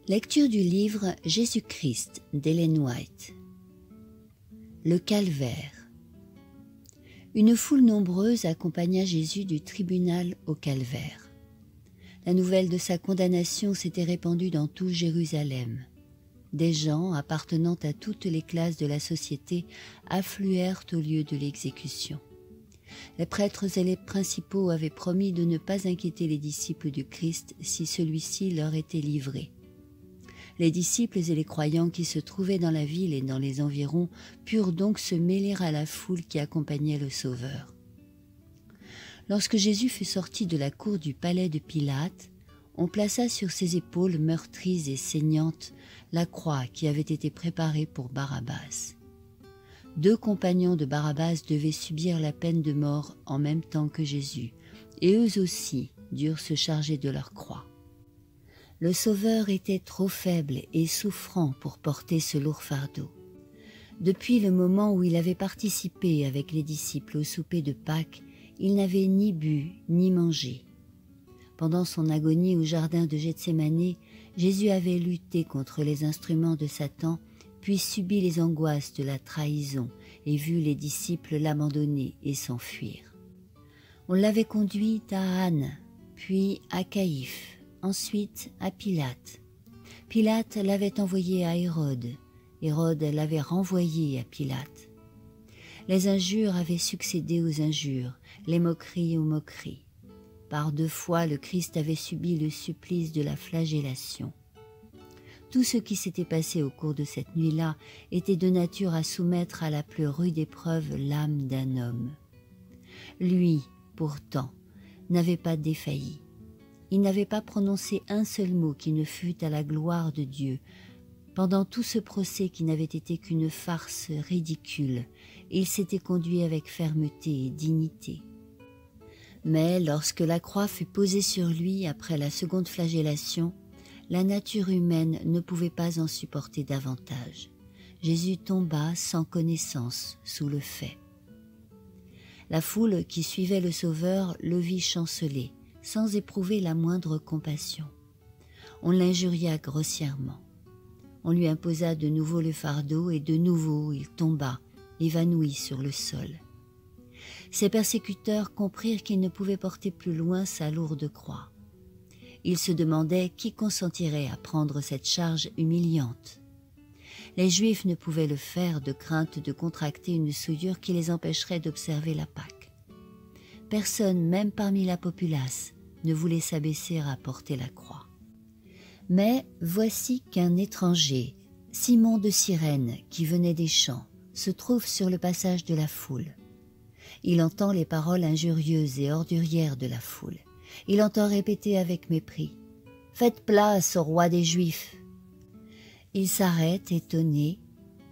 Lecture du livre Jésus-Christ d'Ellen White. Le calvaire. Une foule nombreuse accompagna Jésus du tribunal au calvaire. La nouvelle de sa condamnation s'était répandue dans tout Jérusalem. Des gens appartenant à toutes les classes de la société affluèrent au lieu de l'exécution. Les prêtres et les principaux avaient promis de ne pas inquiéter les disciples du Christ si celui-ci leur était livré. Les disciples et les croyants qui se trouvaient dans la ville et dans les environs purent donc se mêler à la foule qui accompagnait le Sauveur. Lorsque Jésus fut sorti de la cour du palais de Pilate, on plaça sur ses épaules meurtries et saignantes la croix qui avait été préparée pour Barabbas. 2 compagnons de Barabbas devaient subir la peine de mort en même temps que Jésus, et eux aussi durent se charger de leur croix. Le Sauveur était trop faible et souffrant pour porter ce lourd fardeau. Depuis le moment où il avait participé avec les disciples au souper de Pâques, il n'avait ni bu ni mangé. Pendant son agonie au jardin de Gethsémani, Jésus avait lutté contre les instruments de Satan, puis subi les angoisses de la trahison et vu les disciples l'abandonner et s'enfuir. On l'avait conduit à Anne, puis à Caïphe, ensuite à Pilate. Pilate l'avait envoyé à Hérode. Hérode l'avait renvoyé à Pilate. Les injures avaient succédé aux injures, les moqueries aux moqueries. Par 2 fois, le Christ avait subi le supplice de la flagellation. Tout ce qui s'était passé au cours de cette nuit-là était de nature à soumettre à la plus rude épreuve l'âme d'un homme. Lui, pourtant, n'avait pas défailli. Il n'avait pas prononcé un seul mot qui ne fût à la gloire de Dieu. Pendant tout ce procès qui n'avait été qu'une farce ridicule, il s'était conduit avec fermeté et dignité. Mais lorsque la croix fut posée sur lui après la seconde flagellation, la nature humaine ne pouvait pas en supporter davantage. Jésus tomba sans connaissance sous le fait. La foule qui suivait le Sauveur le vit chanceler, sans éprouver la moindre compassion. On l'injuria grossièrement. On lui imposa de nouveau le fardeau et de nouveau il tomba, évanoui sur le sol. Ses persécuteurs comprirent qu'ils ne pouvaient porter plus loin sa lourde croix. Ils se demandaient qui consentirait à prendre cette charge humiliante. Les Juifs ne pouvaient le faire de crainte de contracter une souillure qui les empêcherait d'observer la Pâque. Personne, même parmi la populace, ne voulait s'abaisser à porter la croix. Mais voici qu'un étranger, Simon de Cyrène, qui venait des champs, se trouve sur le passage de la foule. Il entend les paroles injurieuses et ordurières de la foule. Il entend répéter avec mépris « Faites place au roi des Juifs !» Il s'arrête étonné,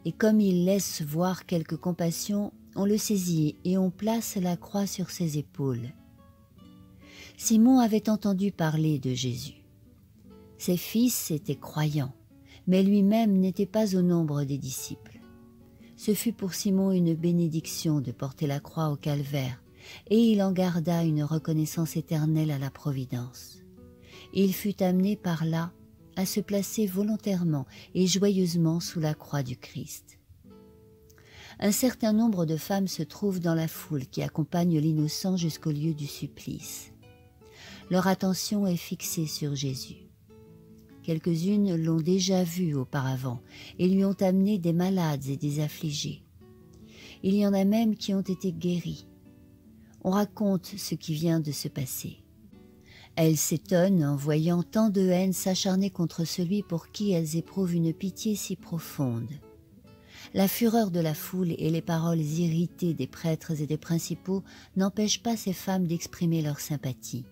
et comme il laisse voir quelque compassion, on le saisit et on place la croix sur ses épaules. Simon avait entendu parler de Jésus. Ses fils étaient croyants, mais lui-même n'était pas au nombre des disciples. Ce fut pour Simon une bénédiction de porter la croix au calvaire, et il en garda une reconnaissance éternelle à la Providence. Il fut amené par là à se placer volontairement et joyeusement sous la croix du Christ. Un certain nombre de femmes se trouvent dans la foule qui accompagne l'innocent jusqu'au lieu du supplice. Leur attention est fixée sur Jésus. Quelques-unes l'ont déjà vu auparavant et lui ont amené des malades et des affligés. Il y en a même qui ont été guéris. On raconte ce qui vient de se passer. Elles s'étonnent en voyant tant de haine s'acharner contre celui pour qui elles éprouvent une pitié si profonde. La fureur de la foule et les paroles irritées des prêtres et des principaux n'empêchent pas ces femmes d'exprimer leur sympathie.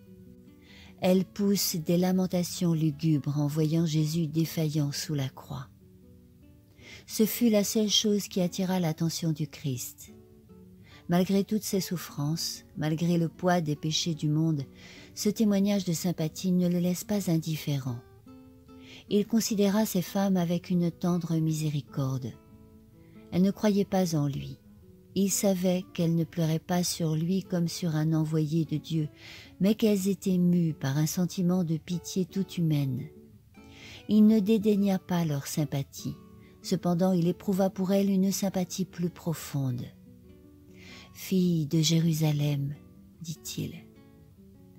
Elles poussent des lamentations lugubres en voyant Jésus défaillant sous la croix. Ce fut la seule chose qui attira l'attention du Christ. Malgré toutes ses souffrances, malgré le poids des péchés du monde, ce témoignage de sympathie ne le laisse pas indifférent. Il considéra ces femmes avec une tendre miséricorde. Elles ne croyaient pas en lui. Il savait qu'elles ne pleuraient pas sur lui comme sur un envoyé de Dieu, mais qu'elles étaient mues par un sentiment de pitié toute humaine. Il ne dédaigna pas leur sympathie. Cependant, il éprouva pour elles une sympathie plus profonde. « Fille de Jérusalem, dit-il,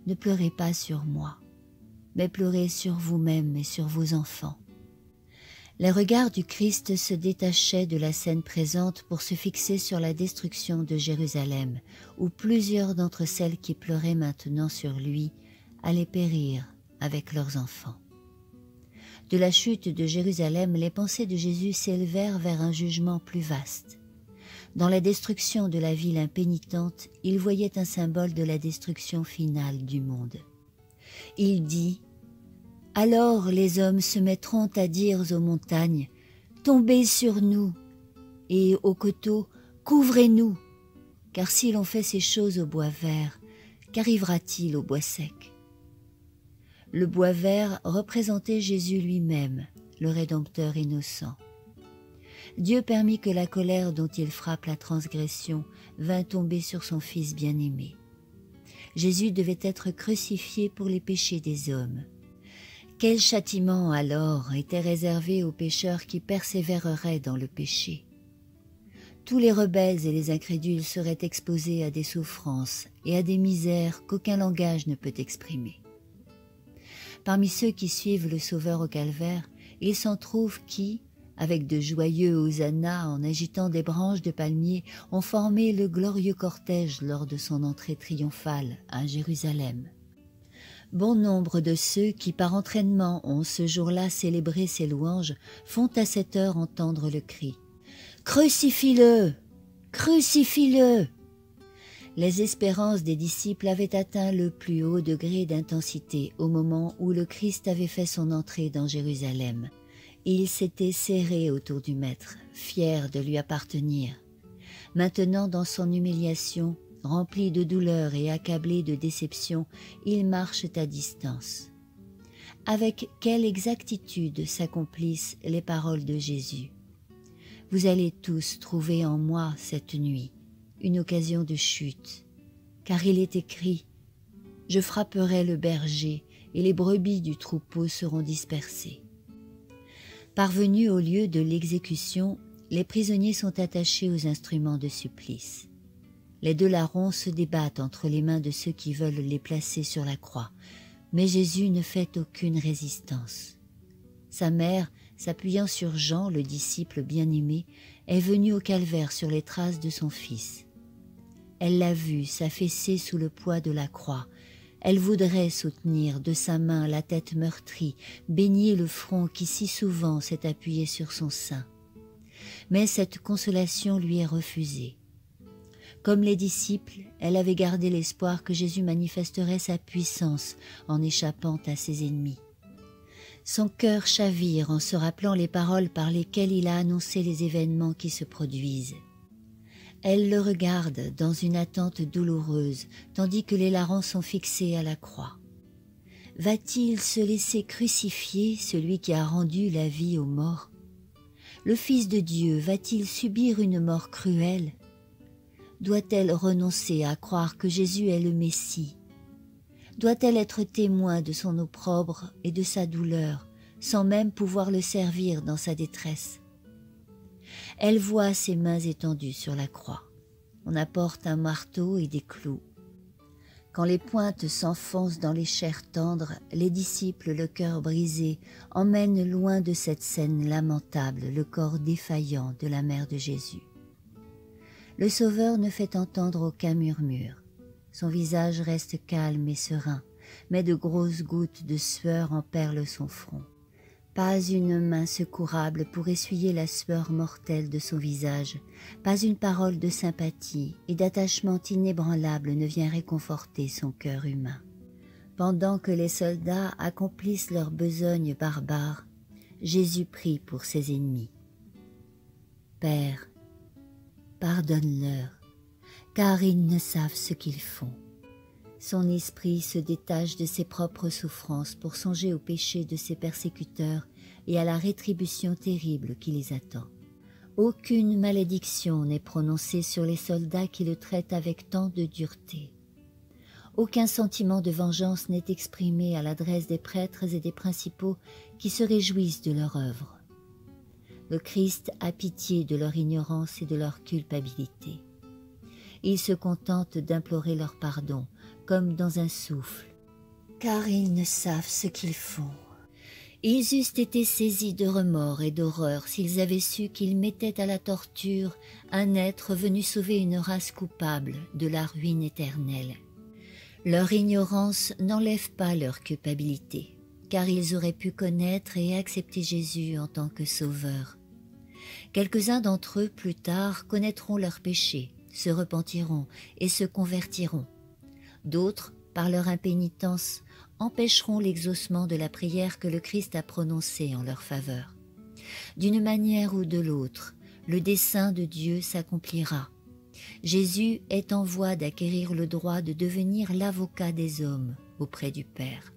ne pleurez pas sur moi, mais pleurez sur vous-même et sur vos enfants. » Les regards du Christ se détachaient de la scène présente pour se fixer sur la destruction de Jérusalem, où plusieurs d'entre celles qui pleuraient maintenant sur lui allaient périr avec leurs enfants. De la chute de Jérusalem, les pensées de Jésus s'élevèrent vers un jugement plus vaste. Dans la destruction de la ville impénitente, il voyait un symbole de la destruction finale du monde. Il dit: « Alors les hommes se mettront à dire aux montagnes, « Tombez sur nous !» et aux coteaux, « Couvrez-nous !» Car si l'on fait ces choses au bois vert, qu'arrivera-t-il au bois sec? Le bois vert représentait Jésus lui-même, le Rédempteur innocent. Dieu permit que la colère dont il frappe la transgression vînt tomber sur son Fils bien-aimé. Jésus devait être crucifié pour les péchés des hommes. Quel châtiment alors était réservé aux pécheurs qui persévéreraient dans le péché? Tous les rebelles et les incrédules seraient exposés à des souffrances et à des misères qu'aucun langage ne peut exprimer. Parmi ceux qui suivent le Sauveur au calvaire, il s'en trouve qui, avec de joyeux hosannas en agitant des branches de palmier, ont formé le glorieux cortège lors de son entrée triomphale à Jérusalem. Bon nombre de ceux qui par entraînement ont ce jour-là célébré ses louanges font à cette heure entendre le cri « Crucifie-le! Crucifie-le » Les espérances des disciples avaient atteint le plus haut degré d'intensité au moment où le Christ avait fait son entrée dans Jérusalem. Ils s'étaient serrés autour du Maître, fiers de lui appartenir. Maintenant, dans son humiliation, rempli de douleur et accablé de déception, ils marchent à distance. Avec quelle exactitude s'accomplissent les paroles de Jésus. « Vous allez tous trouver en moi cette nuit une occasion de chute, car il est écrit « Je frapperai le berger et les brebis du troupeau seront dispersées. » Parvenus au lieu de l'exécution, les prisonniers sont attachés aux instruments de supplice. Les deux larrons se débattent entre les mains de ceux qui veulent les placer sur la croix, mais Jésus ne fait aucune résistance. Sa mère, s'appuyant sur Jean, le disciple bien-aimé, est venue au calvaire sur les traces de son fils. Elle l'a vu s'affaisser sous le poids de la croix. Elle voudrait soutenir de sa main la tête meurtrie, baigner le front qui si souvent s'est appuyé sur son sein. Mais cette consolation lui est refusée. Comme les disciples, elle avait gardé l'espoir que Jésus manifesterait sa puissance en échappant à ses ennemis. Son cœur chavire en se rappelant les paroles par lesquelles il a annoncé les événements qui se produisent. Elle le regarde dans une attente douloureuse, tandis que les larrons sont fixés à la croix. Va-t-il se laisser crucifier, celui qui a rendu la vie aux morts? Le Fils de Dieu va-t-il subir une mort cruelle? Doit-elle renoncer à croire que Jésus est le Messie? Doit-elle être témoin de son opprobre et de sa douleur, sans même pouvoir le servir dans sa détresse? Elle voit ses mains étendues sur la croix. On apporte un marteau et des clous. Quand les pointes s'enfoncent dans les chairs tendres, les disciples, le cœur brisé, emmènent loin de cette scène lamentable le corps défaillant de la mère de Jésus. Le Sauveur ne fait entendre aucun murmure. Son visage reste calme et serein, mais de grosses gouttes de sueur emperlent son front. Pas une main secourable pour essuyer la sueur mortelle de son visage, pas une parole de sympathie et d'attachement inébranlable ne vient réconforter son cœur humain. Pendant que les soldats accomplissent leur besogne barbare, Jésus prie pour ses ennemis. « Père, pardonne-leur, car ils ne savent ce qu'ils font. » Son esprit se détache de ses propres souffrances pour songer au péché de ses persécuteurs et à la rétribution terrible qui les attend. Aucune malédiction n'est prononcée sur les soldats qui le traitent avec tant de dureté. Aucun sentiment de vengeance n'est exprimé à l'adresse des prêtres et des principaux qui se réjouissent de leur œuvre. Le Christ a pitié de leur ignorance et de leur culpabilité. Il se contente d'implorer leur pardon, comme dans un souffle, car ils ne savent ce qu'ils font. Ils eussent été saisis de remords et d'horreur s'ils avaient su qu'ils mettaient à la torture un être venu sauver une race coupable de la ruine éternelle. Leur ignorance n'enlève pas leur culpabilité, car ils auraient pu connaître et accepter Jésus en tant que sauveur. Quelques-uns d'entre eux, plus tard, connaîtront leurs péchés, se repentiront et se convertiront. D'autres, par leur impénitence, empêcheront l'exaucement de la prière que le Christ a prononcée en leur faveur. D'une manière ou de l'autre, le dessein de Dieu s'accomplira. Jésus est en voie d'acquérir le droit de devenir l'avocat des hommes auprès du Père.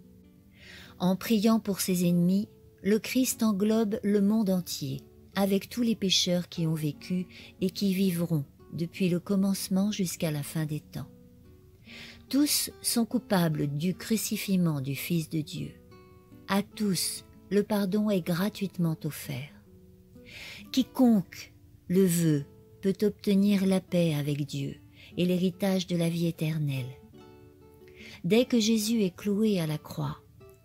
En priant pour ses ennemis, le Christ englobe le monde entier, avec tous les pécheurs qui ont vécu et qui vivront depuis le commencement jusqu'à la fin des temps. Tous sont coupables du crucifixion du Fils de Dieu. À tous, le pardon est gratuitement offert. Quiconque le veut peut obtenir la paix avec Dieu et l'héritage de la vie éternelle. Dès que Jésus est cloué à la croix,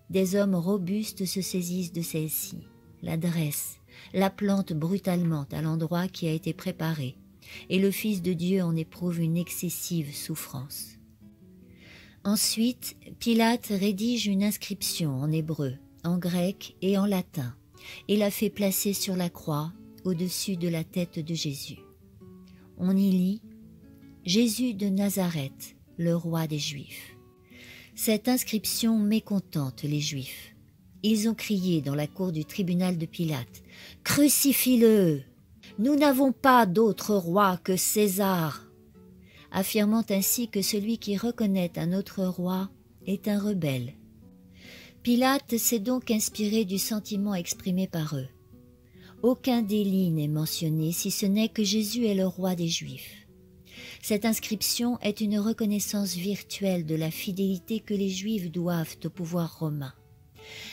des hommes robustes se saisissent de celle-ci, la dressent, la plantent brutalement à l'endroit qui a été préparé, et le Fils de Dieu en éprouve une excessive souffrance. Ensuite, Pilate rédige une inscription en hébreu, en grec et en latin, et la fait placer sur la croix au-dessus de la tête de Jésus. On y lit « Jésus de Nazareth, le roi des Juifs ». Cette inscription mécontente les Juifs. Ils ont crié dans la cour du tribunal de Pilate « Crucifie-le ! Nous n'avons pas d'autre roi que César !» affirmant ainsi que celui qui reconnaît un autre roi est un rebelle. Pilate s'est donc inspiré du sentiment exprimé par eux. Aucun délit n'est mentionné si ce n'est que Jésus est le roi des Juifs. Cette inscription est une reconnaissance virtuelle de la fidélité que les Juifs doivent au pouvoir romain.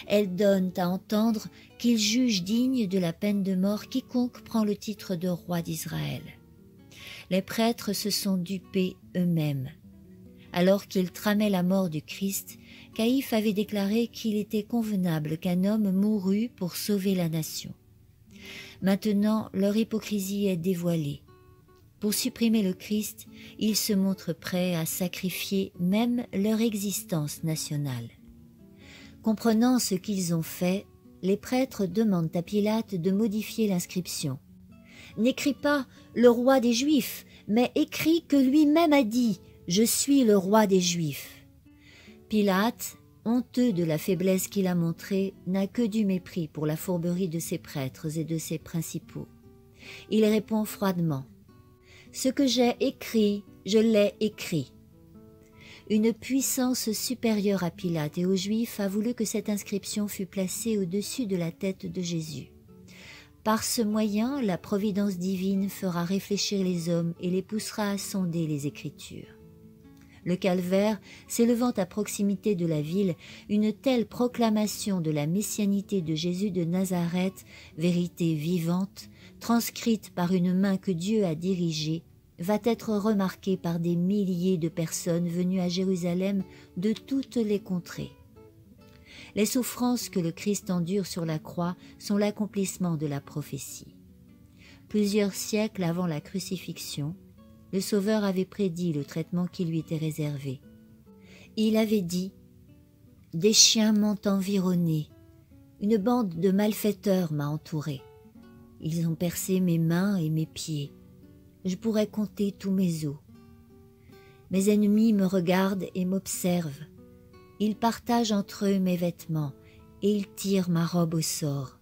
Elle donne à entendre qu'ils jugent digne de la peine de mort quiconque prend le titre de roi d'Israël. Les prêtres se sont dupés eux-mêmes. Alors qu'ils tramaient la mort du Christ, Caïphe avait déclaré qu'il était convenable qu'un homme mourût pour sauver la nation. Maintenant, leur hypocrisie est dévoilée. Pour supprimer le Christ, ils se montrent prêts à sacrifier même leur existence nationale. Comprenant ce qu'ils ont fait, les prêtres demandent à Pilate de modifier l'inscription. N'écris pas « le roi des Juifs », mais écris que lui-même a dit « je suis le roi des Juifs ». Pilate, honteux de la faiblesse qu'il a montrée, n'a que du mépris pour la fourberie de ses prêtres et de ses principaux. Il répond froidement « ce que j'ai écrit, je l'ai écrit ». Une puissance supérieure à Pilate et aux Juifs a voulu que cette inscription fût placée au-dessus de la tête de Jésus. Par ce moyen, la providence divine fera réfléchir les hommes et les poussera à sonder les Écritures. Le calvaire, s'élevant à proximité de la ville, une telle proclamation de la messianité de Jésus de Nazareth, vérité vivante, transcrite par une main que Dieu a dirigée, va être remarquée par des milliers de personnes venues à Jérusalem de toutes les contrées. Les souffrances que le Christ endure sur la croix sont l'accomplissement de la prophétie. Plusieurs siècles avant la crucifixion, le Sauveur avait prédit le traitement qui lui était réservé. Il avait dit « Des chiens m'ont environné, une bande de malfaiteurs m'a entouré. Ils ont percé mes mains et mes pieds. Je pourrais compter tous mes os. Mes ennemis me regardent et m'observent. Ils partagent entre eux mes vêtements et ils tirent ma robe au sort. »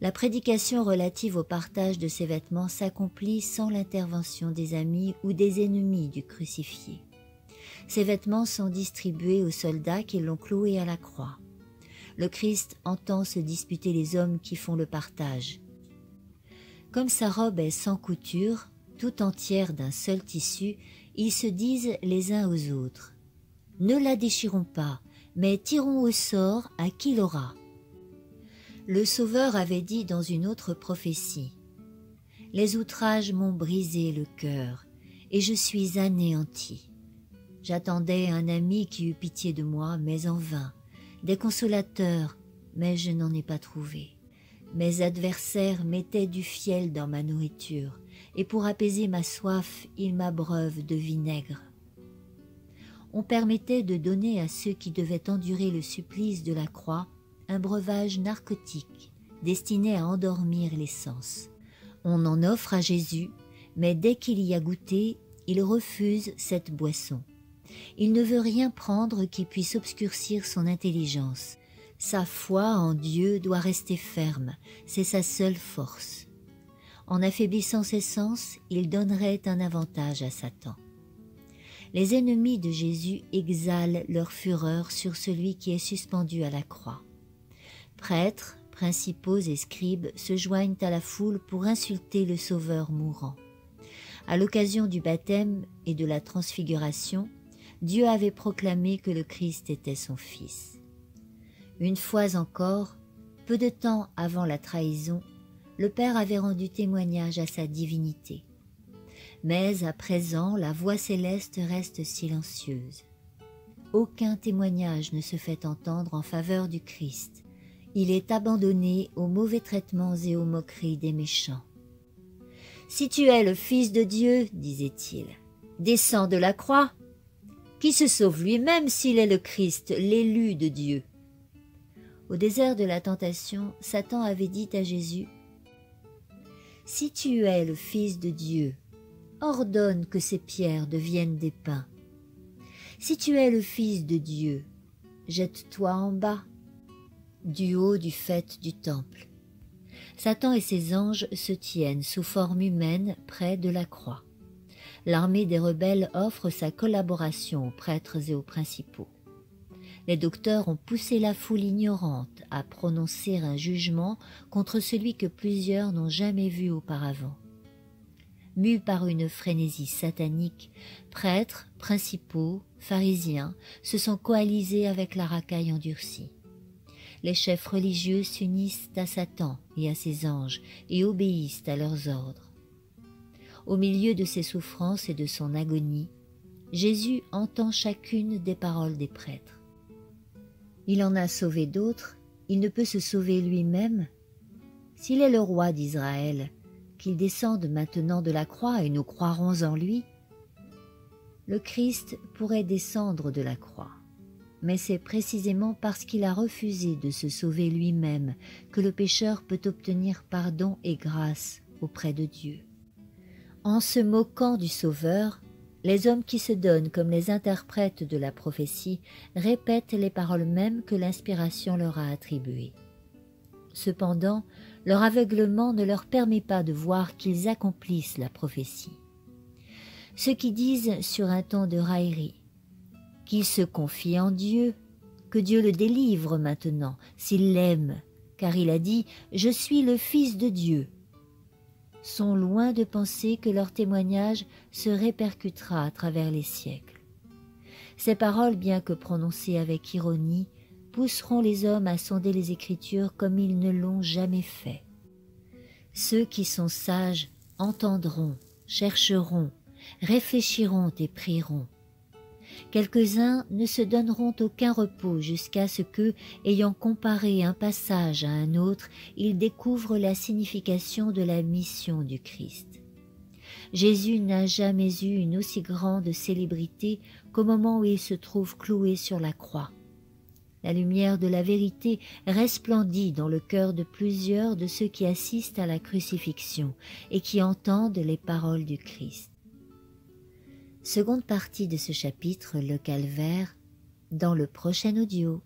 La prédication relative au partage de ces vêtements s'accomplit sans l'intervention des amis ou des ennemis du crucifié. Ces vêtements sont distribués aux soldats qui l'ont cloué à la croix. Le Christ entend se disputer les hommes qui font le partage. Comme sa robe est sans couture, tout entière d'un seul tissu, ils se disent les uns aux autres Ne la déchirons pas, mais tirons au sort à qui l'aura. » Le Sauveur avait dit dans une autre prophétie, « Les outrages m'ont brisé le cœur, et je suis anéanti. J'attendais un ami qui eût pitié de moi, mais en vain, des consolateurs, mais je n'en ai pas trouvé. Mes adversaires mettaient du fiel dans ma nourriture, et pour apaiser ma soif, ils m'abreuvent de vinaigre. » On permettait de donner à ceux qui devaient endurer le supplice de la croix un breuvage narcotique destiné à endormir les sens. On en offre à Jésus, mais dès qu'il y a goûté, il refuse cette boisson. Il ne veut rien prendre qui puisse obscurcir son intelligence. Sa foi en Dieu doit rester ferme, c'est sa seule force. En affaiblissant ses sens, il donnerait un avantage à Satan. Les ennemis de Jésus exhalent leur fureur sur celui qui est suspendu à la croix. Prêtres, principaux et scribes se joignent à la foule pour insulter le Sauveur mourant. À l'occasion du baptême et de la transfiguration, Dieu avait proclamé que le Christ était son Fils. Une fois encore, peu de temps avant la trahison, le Père avait rendu témoignage à sa divinité. Mais à présent, la voix céleste reste silencieuse. Aucun témoignage ne se fait entendre en faveur du Christ. Il est abandonné aux mauvais traitements et aux moqueries des méchants. « Si tu es le Fils de Dieu, disait-il, descends de la croix. Qui se sauve lui-même s'il est le Christ, l'élu de Dieu ?» Au désert de la tentation, Satan avait dit à Jésus, « Si tu es le Fils de Dieu, ordonne que ces pierres deviennent des pains. Si tu es le Fils de Dieu, jette-toi en bas, du haut du faîte du temple. » Satan et ses anges se tiennent sous forme humaine près de la croix. L'armée des rebelles offre sa collaboration aux prêtres et aux principaux. Les docteurs ont poussé la foule ignorante à prononcer un jugement contre celui que plusieurs n'ont jamais vu auparavant. Mus par une frénésie satanique, prêtres, principaux, pharisiens se sont coalisés avec la racaille endurcie. Les chefs religieux s'unissent à Satan et à ses anges et obéissent à leurs ordres. Au milieu de ses souffrances et de son agonie, Jésus entend chacune des paroles des prêtres. Il en a sauvé d'autres, il ne peut se sauver lui-même. S'il est le roi d'Israël, qu'il descende maintenant de la croix et nous croirons en lui. Le Christ pourrait descendre de la croix, mais c'est précisément parce qu'il a refusé de se sauver lui-même que le pécheur peut obtenir pardon et grâce auprès de Dieu. En se moquant du Sauveur, les hommes qui se donnent comme les interprètes de la prophétie répètent les paroles mêmes que l'inspiration leur a attribuées. Cependant, leur aveuglement ne leur permet pas de voir qu'ils accomplissent la prophétie. Ceux qui disent sur un ton de raillerie qu'il se confie en Dieu, que Dieu le délivre maintenant s'il l'aime, car il a dit « Je suis le Fils de Dieu », sont loin de penser que leur témoignage se répercutera à travers les siècles. Ces paroles, bien que prononcées avec ironie, pousseront les hommes à sonder les Écritures comme ils ne l'ont jamais fait. Ceux qui sont sages entendront, chercheront, réfléchiront et prieront. Quelques-uns ne se donneront aucun repos jusqu'à ce que, ayant comparé un passage à un autre, ils découvrent la signification de la mission du Christ. Jésus n'a jamais eu une aussi grande célébrité qu'au moment où il se trouve cloué sur la croix. La lumière de la vérité resplendit dans le cœur de plusieurs de ceux qui assistent à la crucifixion et qui entendent les paroles du Christ. Seconde partie de ce chapitre, le calvaire, dans le prochain audio.